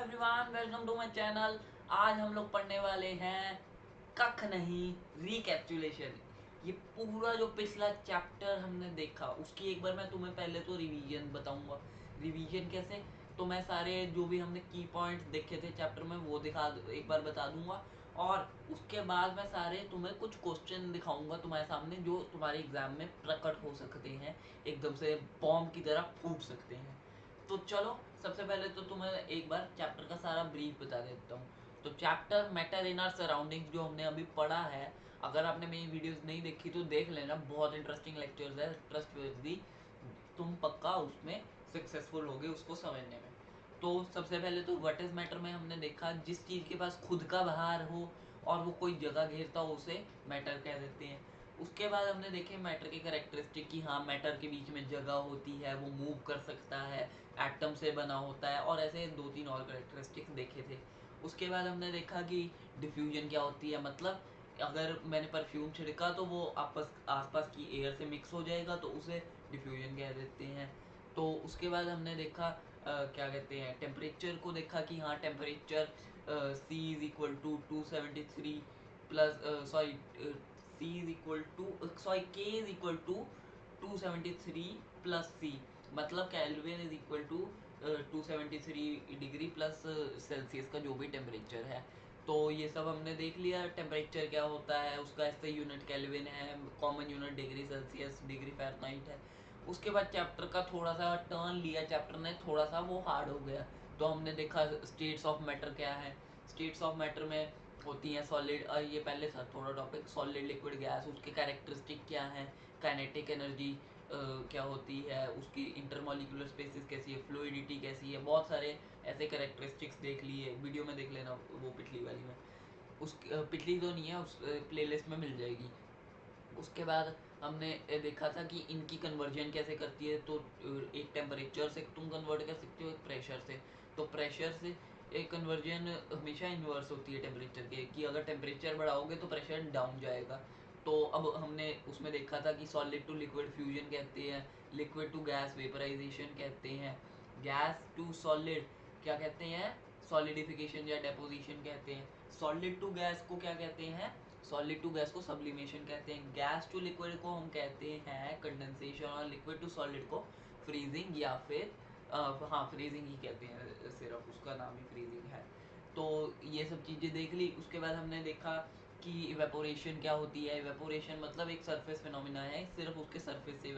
Everyone, welcome to my channel. आज हम लोग पढ़ने वाले हैं कख नहीं रिकैप्चुलेशन। ये पूरा जो पिछला चैप्टर हमने देखा उसकी एक बार मैं तुम्हें पहले तो रिवीजन बताऊंगा। रिवीजन कैसे, तो मैं सारे जो भी हमने की पॉइंट्स देखे थे चैप्टर में वो एक बार बता दूंगा। और उसके बाद मैं सारे तुम्हें कुछ क्वेश्चन दिखाऊंगा तुम्हारे सामने जो तुम्हारे एग्जाम में प्रकट हो सकते हैं, एकदम से बॉम्ब की तरह फूट सकते हैं। तो चलो, सबसे पहले तो तुम्हें एक बार चैप्टर का सारा ब्रीफ बता देता हूँ। तो chapter matter in our surroundings जो हमने अभी पढ़ा है, अगर आपने मेरी वीडियोस नहीं देखी तो देख लेना, बहुत इंटरेस्टिंग लेक्चर्स है, ट्रस्टवर्दी। तुम पक्का उसमें सक्सेसफुल होगे उसको समझने में। तो सबसे पहले तो व्हाट इज मैटर में हमने देखा, जिस चीज़ के पास खुद का भार हो और वो कोई जगह घेरता हो उसे मैटर कह देते हैं। उसके बाद हमने देखे मैटर के करेक्टरिस्टिक की हाँ, मैटर के बीच में जगह होती है, वो मूव कर सकता है, एटम से बना होता है, और ऐसे दो तीन और करेक्टरिस्टिक्स देखे थे। उसके बाद हमने देखा कि डिफ्यूजन क्या होती है, मतलब अगर मैंने परफ्यूम छिड़का तो वो आसपास की एयर से मिक्स हो जाएगा तो उसे डिफ्यूजन कह देते हैं। तो उसके बाद हमने देखा क्या कहते हैं, टेम्परेचर को देखा कि हाँ, temperature C is equal to 273 plus sorry C is equal to sorry K is equal to 273 plus C, मतलब kelvin is equal to 273 degree plus Celsius का जो भी टेम्परेचर है। तो ये सब हमने देख लिया, टेम्परेचर क्या होता है, उसका ऐसे यूनिट केल्विन है, common unit degree Celsius, degree Fahrenheit है। उसके बाद चैप्टर का थोड़ा सा टर्न लिया चैप्टर ने, थोड़ा सा वो हार्ड हो गया। तो हमने देखा स्टेट्स ऑफ मैटर क्या है। स्टेट्स ऑफ मैटर में होती हैं सॉलिड, ये पहले था थोड़ा टॉपिक, सॉलिड लिक्विड गैस, उसके कैरेक्टरिस्टिक क्या है, काइनेटिक एनर्जी क्या होती है, उसकी इंटरमोलिकुलर स्पेसिस कैसी है, फ्लूइडिटी कैसी है, बहुत सारे ऐसे कैरेक्टरिस्टिक्स देख लिए, वीडियो में देख लेना वो पिछली वाली में। उस पिछली तो नहीं है, उस प्लेलिस्ट में मिल जाएगी। उसके बाद हमने देखा था कि इनकी कन्वर्जन कैसे करती है। तो एक टेम्परेचर से तुम कन्वर्ट कर सकते हो, एक प्रेशर से। तो प्रेशर से एक कन्वर्जन हमेशा इन्वर्स होती है टेम्परेचर के, कि अगर टेम्परेचर बढ़ाओगे तो प्रेशर डाउन जाएगा। तो अब हमने उसमें देखा था कि सॉलिड टू लिक्विड फ्यूजन कहते हैं, लिक्विड टू गैस वेपराइजेशन कहते हैं, गैस टू सॉलिड क्या कहते हैं, सॉलिडिफिकेशन या डेपोजिशन कहते हैं, सॉलिड टू गैस को क्या कहते हैं, सॉलिड टू गैस को सब्लिमेशन कहते हैं, गैस टू लिक्विड को हम कहते हैं कंडेंसेशन, और लिक्विड टू सॉलिड को फ्रीजिंग या फिर हाँ, फ्रीजिंग ही कहते हैं, सिर्फ उसका नाम ही फ्रीजिंग है। तो ये सब चीज़ें देख ली। उसके बाद हमने देखा कि इवेपोरेशन क्या होती है। इवेपोरेशन मतलब एक सरफेस फिनोमिना है, सिर्फ उसके सरफेस से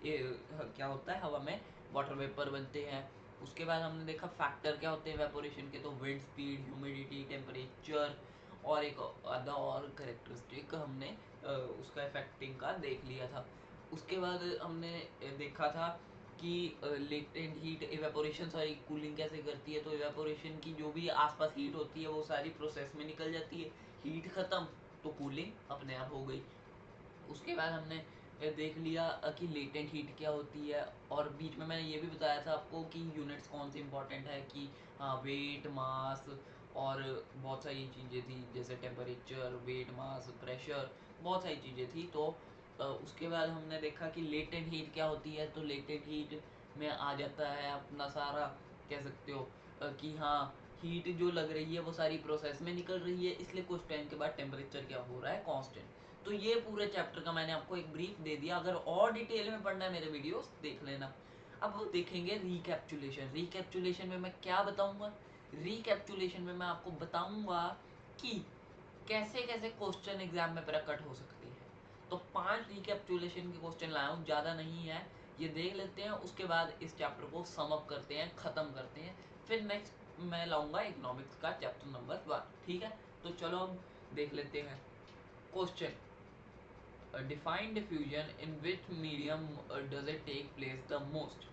ये क्या होता है, हवा में वाटर वेपर बनते हैं। उसके बाद हमने देखा फैक्टर क्या होते हैं इवेपोरेशन के, तो विंड स्पीड, ह्यूमिडिटी, टेम्परेचर, और एक आधा और करेक्टरिस्टिक हमने उसका इफेक्टिंग का देख लिया था। उसके बाद हमने देखा था कि latent heat evaporation, sorry cooling कैसे करती है। तो इवेपोरेशन की जो भी आसपास हीट होती है वो सारी प्रोसेस में निकल जाती है, हीट खत्म तो कूलिंग अपने आप हो गई। उसके बाद हमने देख लिया कि लेटेंट हीट क्या होती है, और बीच में मैंने ये भी बताया था आपको कि यूनिट्स कौन सी इंपॉर्टेंट है, कि हाँ, वेट, मास, और बहुत सारी चीज़ें थी जैसे टेम्परेचर, वेट, मास, प्रेशर, बहुत सारी चीज़ें थी। तो उसके बाद हमने देखा कि लेटेंट हीट क्या होती है। तो लेटेंट हीट में आ जाता है अपना सारा, कह सकते हो कि हाँ, हीट जो लग रही है वो सारी प्रोसेस में निकल रही है, इसलिए कुछ टाइम के बाद टेम्परेचर क्या हो रहा है, कांस्टेंट। तो ये पूरे चैप्टर का मैंने आपको एक ब्रीफ दे दिया, अगर और डिटेल में पढ़ना है मेरे वीडियोस देख लेना। अब वो देखेंगे रिकैप्चुलेशन। रिकैप्चुलेशन में मैं क्या बताऊंगा, रिकैप्चुलेशन में मैं आपको बताऊंगा कि कैसे कैसे क्वेश्चन एग्जाम में प्रकट हो सकते हैं। तो 5 रिकैप्चुलेशन के क्वेश्चन लाया हूँ, ज़्यादा नहीं है, ये देख लेते हैं। उसके बाद इस चैप्टर को सम अप करते हैं, ख़त्म करते हैं। फिर नेक्स्ट मैं लाऊंगा इकोनॉमिक्स का चैप्टर नंबर 1, ठीक है। तो चलो अब देख लेते हैं question. Define diffusion, in which medium does it take place the most।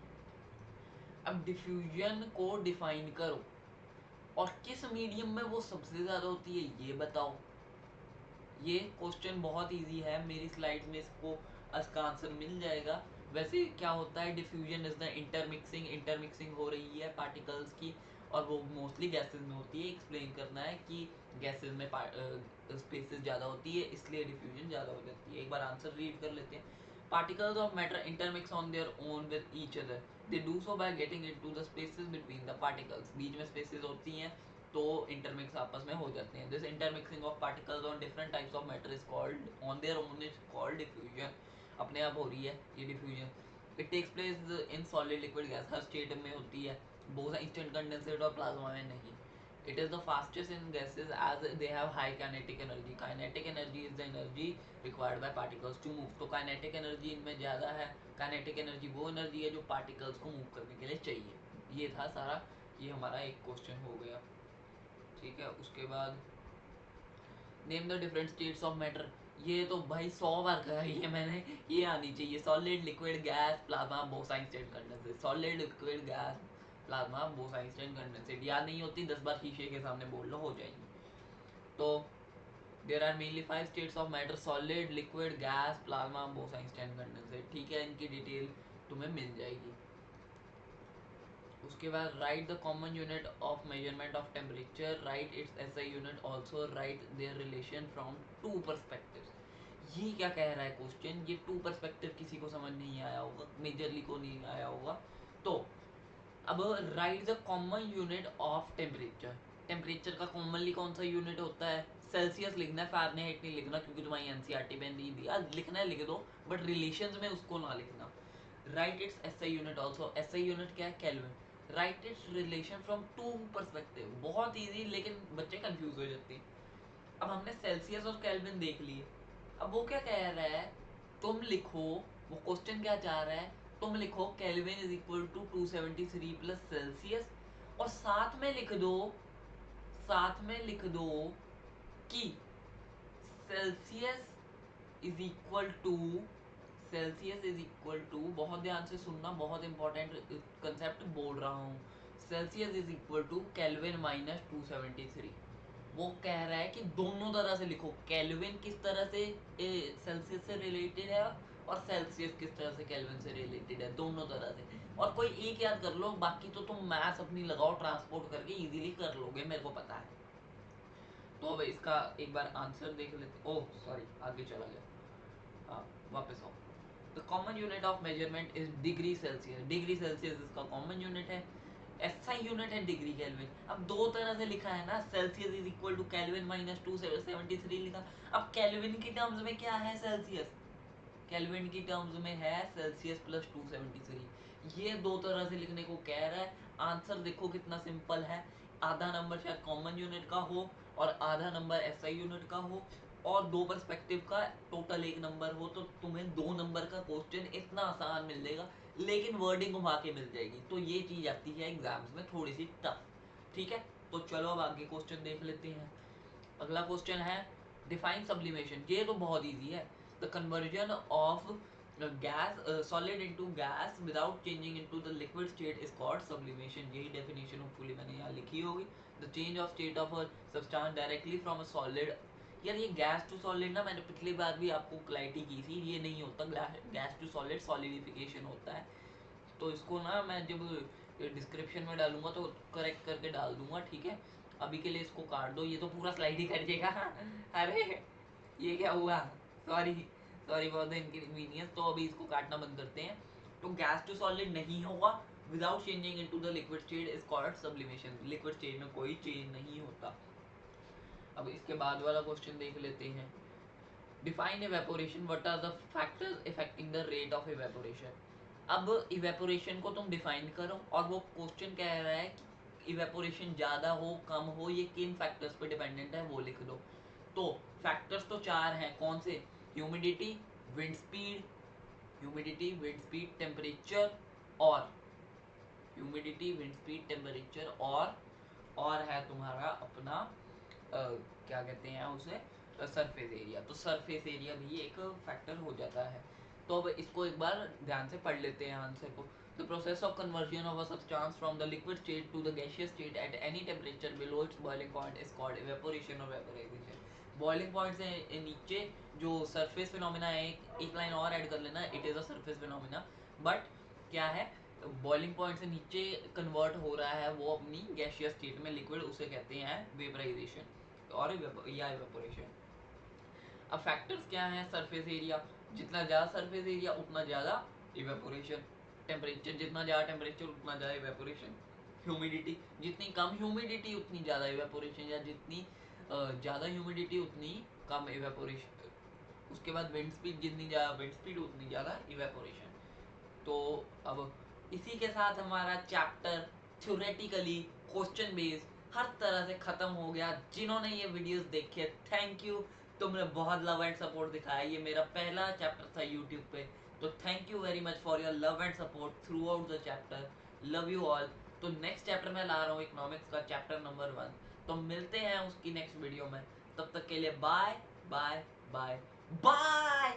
अब डिफ्यूजन को डिफाइन करो और किस मीडियम में वो सबसे ज्यादा होती है ये बताओ। ये क्वेश्चन बहुत इजी है, मेरी स्लाइड्स में इसको इसका आंसर मिल जाएगा। वैसे क्या होता है, diffusion is the intermixing, intermixing हो रही है पार्टिकल्स की, और वो मोस्टली गैसेस में होती है। एक्सप्लेन करना है कि गैसेस में स्पेसेस ज़्यादा होती है इसलिए डिफ्यूजन ज़्यादा हो जाती है। एक बार आंसर रीड कर लेते हैं। Particles of matter intermix on their own with each other. They do so by getting into the spaces between the particles. बीच में spaces होती हैं तो intermix आपस में हो जाते हैं. This intermixing of particles on different types of matter is called on their own is called diffusion. अपने आप हो रही है ये diffusion. It takes place in solid, liquid, gas. Her state में होती है. बहुत instant condensate और plasma में नहीं. It is the fastest in gases as they have high kinetic energy. Kinetic energy is the energy required by particles to move. तो kinetic energy इनमें ज़्यादा है. Kinetic energy वो energy है जो particles को move करने के लिए चाहिए. ये था सारा, ये हमारा एक क्वेश्चन हो गया. ठीक है, उसके बाद name the different states of matter. ये तो भाई 100 बार कहा है मैंने, ये आनी चाहिए. Solid, liquid, gas, plasma, Bose Einstein condensate. Solid, liquid, gas, plasma, Bose Einstein condensate. याद नहीं होती 10 बार शीशे के सामने बोल लो, हो जाएगी. तो there are mainly 5 states of matter: solid, liquid, gas, plasma, Bose Einstein condensate. ठीक है, इनकी डिटेल तुम्हें मिल जाएगी. उसके बाद write the common unit of measurement of temperature, write its SI unit, also write their relation from two perspectives. ये क्या कह रहा है क्वेश्चन? ये टू पर्सपेक्टिव किसी को समझ नहीं आया होगा, मेजरली को नहीं आया होगा. तो अब right the common unit of temperature. Temperature का कॉमनली कौन सा यूनिट होता है? सेल्सियस लिखना है, फ़ारेनहाइट नहीं लिखना, क्योंकि तुम्हारी एनसीईआरटी में नहीं दिया. लिखना है लिख दो, बट रिलेशंस में उसको ना लिखना. Write its SI unit also. SI unit क्या है? Kelvin. Write its relation from two perspective. बहुत ईजी, लेकिन बच्चे कंफ्यूज हो जाते हैं. अब हमने सेल्सियस और केल्विन देख लिए. अब वो क्या कह रहा है? तुम लिखो, वो क्वेश्चन क्या चाह रहा है? तुम लिखो kelvin is equal to 273 plus Celsius, और साथ में लिख दो कि सेल्सियस इज इक्वल टू, बहुत ध्यान से सुनना, बहुत इंपॉर्टेंट कंसेप्ट बोल रहा हूँ. Celsius is equal to kelvin minus 273. वो कह रहा है कि दोनों तरह से लिखो. केल्विन किस तरह से सेल्सियस से रिलेटेड है, और सेल्सियस किस तरह से केल्विन से रिलेटेड है, दोनों तरह से. और कोई एक याद कर लो, बाकी तो तुम मैथ्स अपनी लगाओ, ट्रांसपोर्ट करके इजीली कर लोगे, मेरे को पता है. तो अब इसका एक बार आंसर देख लेते. ओह सॉरी, आगे चला गया. हाँ, वापस आओ. The common unit of measurement is degree Celsius. Degree Celsius इसका कॉमन यूनिट है. एसआई यूनिट है डिग्री केल्विन. अब दो तरह से लिखा है ना, Celsius is equal to kelvin minus 273 लिखा. अब केल्विन की टर्म्स में क्या है? सेल्सियस. केल्विन की टर्म्स में है सेल्सियस प्लस 273. ये दो तरह से लिखने को कह रहा है. आंसर देखो कितना सिंपल है. आधा नंबर शायद कॉमन यूनिट का हो, और आधा नंबर एसआई यूनिट का हो, और दो पर्सपेक्टिव का टोटल एक नंबर हो, तो तुम्हें 2 नंबर का क्वेश्चन इतना आसान मिल जाएगा, लेकिन वर्डिंग घुमा के मिल जाएगी. तो ये चीज आती है एग्जाम्स में थोड़ी सी टफ. ठीक है, तो चलो अब आगे क्वेश्चन देख लेते हैं. अगला क्वेश्चन है डिफाइन सब्लिमेशन. ये तो बहुत इजी है. The conversion of gas solid into gas without changing into the liquid state is called sublimation. यही डेफिनेशन होपफुली मैंने यहाँ लिखी होगी. The change of state of a substance directly from a solid. यार ये गैस टू सॉलिड ना, मैंने पिछली बार भी आपको क्लैरिटी की थी, ये नहीं होता. गैस टू सॉलिड सॉलिडिफिकेशन होता है. तो इसको ना मैं जब डिस्क्रिप्शन में डालूंगा तो करेक्ट करके डाल दूंगा. ठीक है, अभी के लिए इसको काट दो, ये तो पूरा स्लाइड ही कर देगा. अरे ये क्या हुआ? Sorry for the inconvenience. तो अभी इसको काटना बंद करते हैं. तो गैस टू सॉलिड नहीं होगा without changing into the liquid state is called sublimation. Liquid state में कोई चेंज नहीं होता. अब इसके बाद वाला क्वेश्चन देख लेते हैं. Define evaporation. What are the factors affecting the rate of evaporation. अब इवेपोरेशन को तुम डिफाइन करो, और वो क्वेश्चन कह रहा है कि इवेपोरेशन ज़्यादा हो कम हो ये किन फैक्टर्स पे डिपेंडेंट है, वो लिख दो. तो फैक्टर्स तो 4 हैं. कौन से? ह्यूमिडिटी, विंड स्पीड, टेम्परेचर, और ह्यूमिडिटी, विंड स्पीड, टेम्परेचर, और है तुम्हारा अपना क्या कहते हैं उसे, सरफेस एरिया. तो सरफेस एरिया भी एक फैक्टर हो जाता है. तो अब इसको एक बार ध्यान से पढ़ लेते हैं आंसर को. The process of conversion of a substance from the liquid state to the gaseous state at any temperature below its boiling point is called evaporation और वेपोराइजेशन. बॉइलिंग पॉइंट से नीचे जो सरफेस फिनोमिना है, एक line और add कर लेना, it is a surface phenomena. But क्या है, बॉइलिंग पॉइंट से नीचे कन्वर्ट हो रहा है वो अपनी गैसियस स्टेट में लिक्विड, उसे कहते हैं वेपराइजेशन और या इवेपोरेशन. अब फैक्टर्स क्या हैं? Surface area. जितना ज़्यादा सरफेस एरिया उतना ज़्यादा इवेपोरेशन, टेम्परेचर जितना ज़्यादा टेम्परेचर उतना ज़्यादा इवेपोरेशन, ह्यूमिडिटी जितनी कम ह्यूमिडिटी उतनी ज़्यादा इवेपोरेशन, या जितनी ज़्यादा ह्यूमिडिटी उतनी कम इवेपोरेशन। उसके बाद विंड स्पीड, जितनी ज़्यादा विंड स्पीड उतनी ज़्यादा इवेपोरेशन। तो अब इसी के साथ हमारा चैप्टर थ्योरेटिकली क्वेश्चन बेस्ड हर तरह से खत्म हो गया। जिन्होंने ये वीडियोस देखे थैंक यू, तुमने बहुत लव एंड सपोर्ट दिखाया। ये मेरा पहला चैप्टर था यूट्यूब पे, तो thank you very much for your love and support through out the chapter. Love you all. तो नेक्स्ट चैप्टर मैं ला रहा हूँ इकोनॉमिक्स का चैप्टर नंबर 1। तो मिलते हैं उसकी नेक्स्ट वीडियो में, तब तक के लिए बाय बाय बाय बाय।